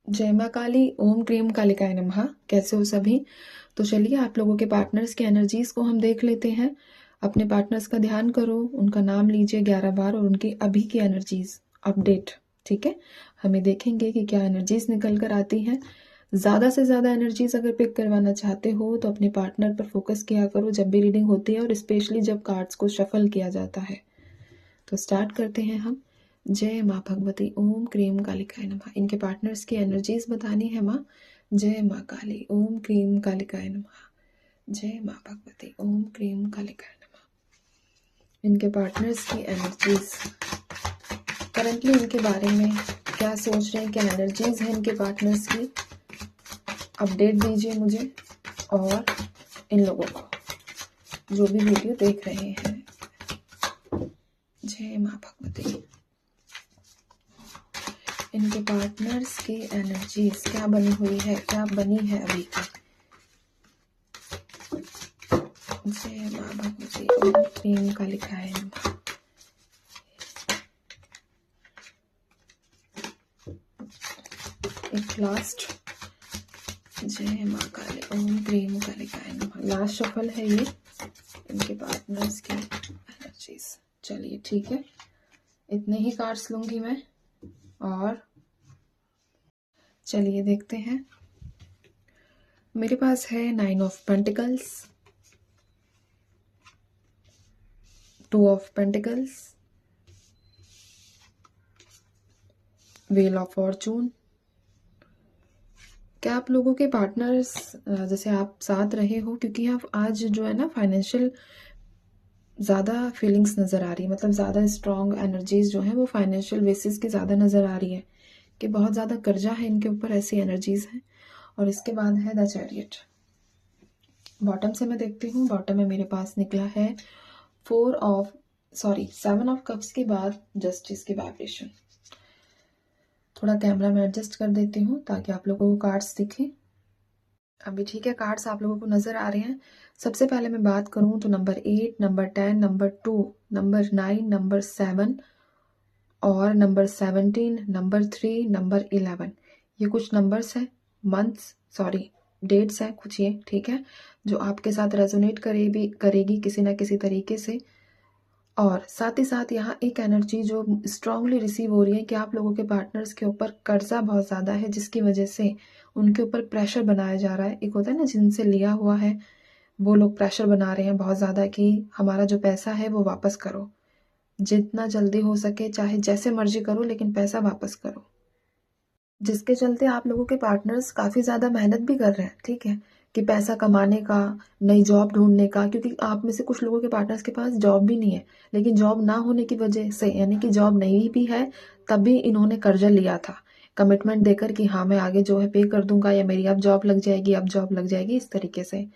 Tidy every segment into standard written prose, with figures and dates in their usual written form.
जय माँ काली, ओम क्रीम कालिकाय नमः। कैसे हो सभी? तो चलिए आप लोगों के पार्टनर्स की एनर्जीज को हम देख लेते हैं। अपने पार्टनर्स का ध्यान करो, उनका नाम लीजिए 11 बार और उनकी अभी की एनर्जीज अपडेट। ठीक है, हमें देखेंगे कि क्या एनर्जीज निकल कर आती हैं। ज़्यादा से ज़्यादा एनर्जीज अगर पिक करवाना चाहते हो तो अपने पार्टनर पर फोकस किया करो जब भी रीडिंग होती है, और स्पेशली जब कार्ड्स को शफल किया जाता है। तो स्टार्ट करते हैं हम। जय माँ भगवती, ओम क्रीम कालिकाय नमः। इनके पार्टनर्स की एनर्जीज बतानी है माँ। जय माँ काली, ओम क्रीम कालिकाय नमः। जय माँ भगवती, ओम क्रीम कालिकाय नमः। इनके पार्टनर्स की एनर्जीज करंटली इनके बारे में क्या सोच रहे हैं, क्या एनर्जीज है इनके पार्टनर्स की, अपडेट दीजिए मुझे और इन लोगों को जो भी वीडियो देख रहे हैं। जय माँ भगवती। इनके पार्टनर्स की एनर्जीज क्या बनी हुई है, क्या बनी है अभी तक। जय माँ भगवती, ओम क्रीम कालिकाय नमः। एक लास्ट। जय माँ काली, ओम क्रीम कालिकाय नमः। लास्ट शफल है ये इनके पार्टनर्स की एनर्जीज। चलिए ठीक है, इतने ही कार्ड्स लूंगी मैं और चलिए देखते हैं। मेरे पास है 9 of pentacles, 2 of pentacles, wheel of Fortune. क्या आप लोगों के पार्टनर्स जैसे आप साथ रहे हो, क्योंकि आप आज जो है ना फाइनेंशियल ज़्यादा फीलिंग्स नज़र आ रही है, मतलब ज़्यादा स्ट्रॉन्ग एनर्जीज जो है वो फाइनेंशियल बेसिस की ज़्यादा नज़र आ रही है कि बहुत ज़्यादा कर्जा है इनके ऊपर, ऐसी एनर्जीज है। और इसके बाद है द चैरियट। बॉटम से मैं देखती हूँ, बॉटम में मेरे पास निकला है 7 ऑफ कप्स के बाद जस्टिस की वाइब्रेशन। थोड़ा कैमरा में एडजस्ट कर देती हूँ ताकि आप लोगों को कार्ड्स दिखे। अभी ठीक है, कार्ड्स आप लोगों को नजर आ रहे हैं। सबसे पहले मैं बात करूं तो number 8, number 10, number 2, number 9, number 7 और नंबर 17, नंबर 3, नंबर 11। ये कुछ नंबर्स हैं, मंथ्स सॉरी डेट्स हैं कुछ, ये ठीक है, जो आपके साथ रेजोनेट करेगी किसी ना किसी तरीके से। और साथ ही साथ यहाँ एक एनर्जी जो स्ट्रांगली रिसीव हो रही है कि आप लोगों के पार्टनर्स के ऊपर कर्जा बहुत ज़्यादा है, जिसकी वजह से उनके ऊपर प्रेशर बनाया जा रहा है। एक होता है ना जिनसे लिया हुआ है, वो लोग प्रेशर बना रहे हैं बहुत ज़्यादा कि हमारा जो पैसा है वो वापस करो, जितना जल्दी हो सके, चाहे जैसे मर्जी करो लेकिन पैसा वापस करो। जिसके चलते आप लोगों के पार्टनर्स काफ़ी ज़्यादा मेहनत भी कर रहे हैं, ठीक है, कि पैसा कमाने का, नई जॉब ढूंढने का, क्योंकि आप में से कुछ लोगों के पार्टनर्स के पास जॉब भी नहीं है, लेकिन जॉब ना होने की वजह से, यानी कि जॉब नहीं भी है तब भी इन्होंने कर्जा लिया था कमिटमेंट देकर कि हाँ मैं आगे जो है पे कर दूंगा, या मेरी अब जॉब लग जाएगी, अब जॉब लग जाएगी, इस तरीके से।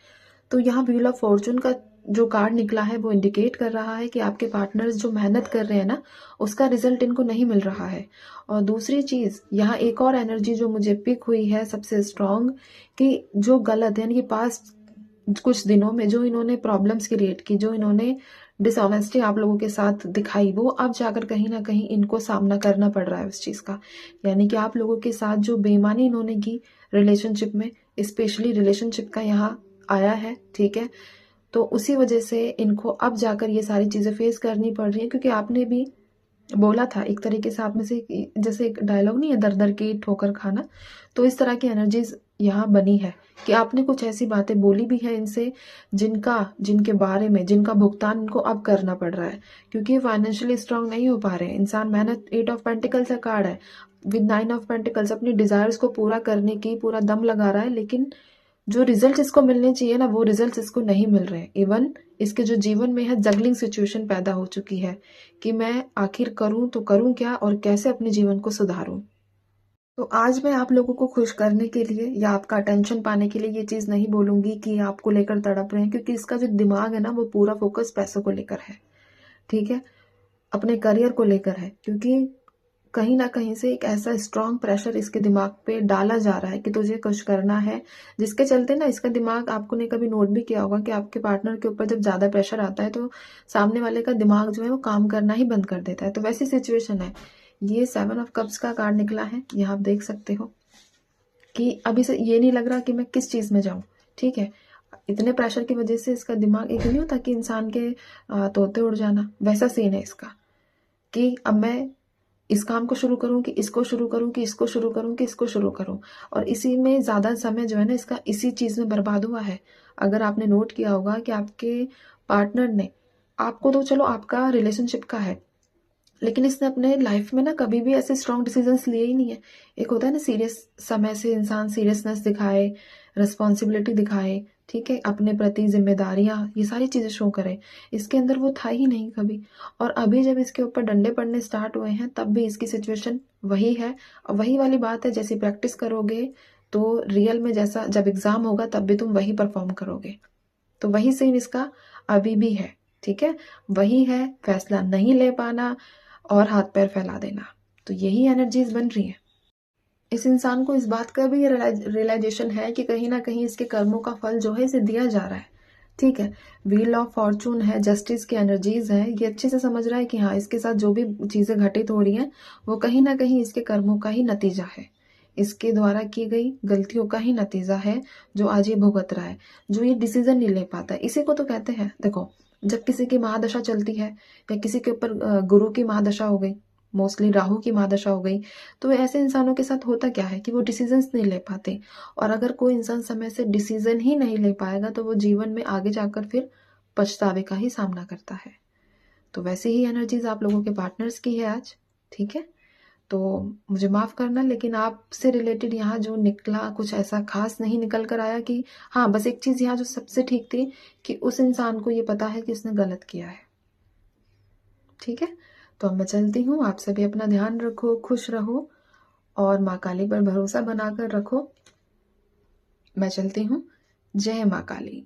तो यहाँ व्हील ऑफ फॉर्चून का जो कार्ड निकला है वो इंडिकेट कर रहा है कि आपके पार्टनर्स जो मेहनत कर रहे हैं ना, उसका रिजल्ट इनको नहीं मिल रहा है। और दूसरी चीज, यहाँ एक और एनर्जी जो मुझे पिक हुई है सबसे स्ट्रांग, कि जो गलत है, यानी कि पास्ट कुछ दिनों में जो इन्होंने प्रॉब्लम्स क्रिएट की, जो इन्होंने डिसऑनेस्टी आप लोगों के साथ दिखाई, वो अब जाकर कहीं ना कहीं इनको सामना करना पड़ रहा है उस चीज का। यानी कि आप लोगों के साथ जो बेईमानी इन्होंने की रिलेशनशिप में, स्पेशली रिलेशनशिप का यहाँ आया है, ठीक है, तो उसी वजह से इनको अब जाकर ये सारी चीजें फेस करनी पड़ रही है। क्योंकि आपने भी बोला था एक तरीके से, आप में से जैसे एक डायलॉग नहीं है, दर दर की ठोकर खाना, तो इस तरह की एनर्जीज यहाँ बनी है कि आपने कुछ ऐसी बातें बोली भी है इनसे जिनके बारे में, जिनका भुगतान इनको अब करना पड़ रहा है, क्योंकि फाइनेंशियली स्ट्रांग नहीं हो पा रहे हैं इंसान। मेहनत 8 ऑफ पेंटिकल्स का कार्ड है, विद 9 ऑफ पेंटिकल्स अपनी डिजायर्स को पूरा करने की पूरा दम लगा रहा है, लेकिन जो रिजल्ट इसको मिलने चाहिए ना, वो रिजल्ट इसको नहीं मिल रहे हैं। इवन इसके जो जीवन में है जगलिंग सिचुएशन पैदा हो चुकी है कि मैं आखिर करूं तो करूं क्या और कैसे अपने जीवन को सुधारूं। तो आज मैं आप लोगों को खुश करने के लिए या आपका अटेंशन पाने के लिए ये चीज नहीं बोलूंगी कि आपको लेकर तड़प रहे हैं, क्योंकि इसका जो दिमाग है ना वो पूरा फोकस पैसों को लेकर है, ठीक है, अपने करियर को लेकर है। क्योंकि कहीं ना कहीं से एक ऐसा स्ट्रांग प्रेशर इसके दिमाग पे डाला जा रहा है कि तुझे कुछ करना है, जिसके चलते ना इसका दिमाग, आपको ने कभी नोट भी किया होगा कि आपके पार्टनर के ऊपर जब ज्यादा प्रेशर आता है तो सामने वाले का दिमाग जो है वो काम करना ही बंद कर देता है। तो वैसी सिचुएशन है। ये 7 ऑफ कप्स का कार्ड निकला है, यहाँ आप देख सकते हो। कि अभी से ये नहीं लग रहा कि मैं किस चीज़ में जाऊँ, ठीक है। इतने प्रेशर की वजह से इसका दिमाग, एक नहीं होता कि इंसान के तोते उड़ जाना, वैसा सीन है इसका कि अब मैं इस काम को शुरू करूँ कि इसको शुरू करूँ कि इसको शुरू करूँ कि इसको शुरू करूँ, और इसी में ज़्यादा समय जो है ना इसका इसी चीज़ में बर्बाद हुआ है। अगर आपने नोट किया होगा कि आपके पार्टनर ने आपको, तो चलो आपका रिलेशनशिप का है, लेकिन इसने अपने लाइफ में ना कभी भी ऐसे स्ट्रॉन्ग डिसीजंस लिए ही नहीं है। एक होता है ना सीरियस समय से इंसान सीरियसनेस दिखाए, रिस्पॉन्सिबिलिटी दिखाए, ठीक है, अपने प्रति जिम्मेदारियां, ये सारी चीज़ें शो करे, इसके अंदर वो था ही नहीं कभी। और अभी जब इसके ऊपर डंडे पड़ने स्टार्ट हुए हैं तब भी इसकी सिचुएशन वही है। और वही वाली बात है, जैसी प्रैक्टिस करोगे तो रियल में जैसा जब एग्ज़ाम होगा तब भी तुम वही परफॉर्म करोगे। तो वही सीन इसका अभी भी है, ठीक है। वही है, फैसला नहीं ले पाना और हाथ पैर फैला देना, तो यही एनर्जीज बन रही है। इस इंसान को इस बात का भी रियलाइजेशन है कि कहीं ना कहीं इसके कर्मों का फल जो है इसे दिया जा रहा है, ठीक है। व्हील ऑफ फॉर्चून है, जस्टिस की एनर्जीज है, ये अच्छे से समझ रहा है कि हाँ इसके साथ जो भी चीजें घटित हो रही हैं वो कहीं ना कहीं इसके कर्मों का ही नतीजा है, इसके द्वारा की गई गलतियों का ही नतीजा है जो आज ये भुगत रहा है, जो ये डिसीजन नहीं ले पाता। इसी को तो कहते हैं, देखो जब किसी की महादशा चलती है या किसी के ऊपर गुरु की महादशा हो गई, मोस्टली राहु की महादशा हो गई, तो ऐसे इंसानों के साथ होता क्या है कि वो डिसीजंस नहीं ले पाते। और अगर कोई इंसान समय से डिसीजन ही नहीं ले पाएगा तो वो जीवन में आगे जाकर फिर पछतावे का ही सामना करता है। तो वैसे ही एनर्जीज आप लोगों के पार्टनर्स की है आज, ठीक है। तो मुझे माफ़ करना, लेकिन आपसे रिलेटेड यहाँ जो निकला कुछ ऐसा खास नहीं निकल कर आया। कि हाँ, बस एक चीज़ यहाँ जो सबसे ठीक थी कि उस इंसान को ये पता है कि उसने गलत किया है, ठीक है। तो अब मैं चलती हूँ, आप सभी अपना ध्यान रखो, खुश रहो और माँ काली पर भरोसा बनाकर रखो। मैं चलती हूँ। जय माँ काली।